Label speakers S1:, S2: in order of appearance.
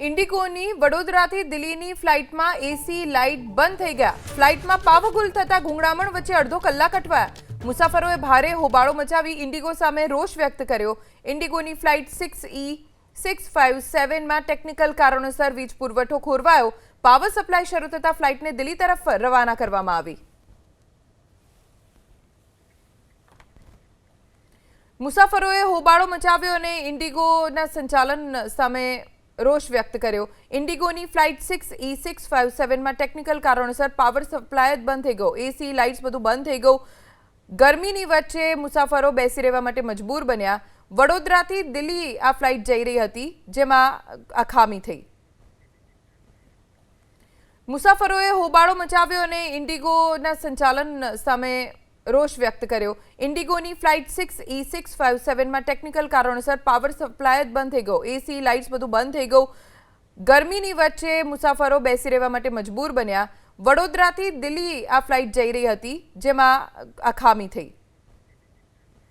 S1: ઇન્ડિગોની વડોદરાથી દિલ્હીની ફ્લાઇટમાં એસી લાઇટ બંધ થઈ ગયા। ફ્લાઇટમાં પાવગુલ થતા ગુંગળામણ વચ્ચે અડધો કલાક અટવાયા। મુસાફરોએ ભારે હોબાળો મચાવી ઇન્ડિગો સામે રોષ વ્યક્ત કર્યો। ઇન્ડિગોની ફ્લાઇટ 6E657માં ટેકનિકલ કારણોસર વીજ પુરવઠો ખોરવાયો। પાવર સપ્લાય શરૂ થતા ફ્લાઇટને દિલ્હી તરફ રવાના કરવામાં આવી। મુસાફરોએ હોબાળો મચાવ્યો અને ઇન્ડિગોના સંચાલન સામે રોષ વ્યક્ત કર્યો। ઇન્ડિગોની ફ્લાઇટ 6E657માં ટેકનિકલ કારણોસર પાવર સપ્લાય જ બંધ થઈ ગયો। એસી લાઇટ્સ બધું બંધ થઈ ગયું। ગરમીની વચ્ચે મુસાફરો બેસી રહેવા માટે મજબૂર બન્યા। વડોદરાથી દિલ્હી આ ફ્લાઇટ જઈ રહી હતી, જેમાં આ ખામી થઈ। મુસાફરોએ હોબાળો મચાવ્યો અને ઇન્ડિગોના સંચાલન સામે રોષ વ્યક્ત કર્યો। ઇન્ડિગોની ફ્લાઇટ 6E657માં ટેકનિકલ કારણોસર પાવર સપ્લાય જ બંધ થઈ ગયો। એસી લાઇટ્સ બધું બંધ થઈ ગયું। ગરમીની વચ્ચે મુસાફરો બેસી રહેવા માટે મજબૂર બન્યા। વડોદરાથી દિલ્હી આ ફ્લાઇટ જઈ રહી હતી, જેમાં આ ખામી થઈ।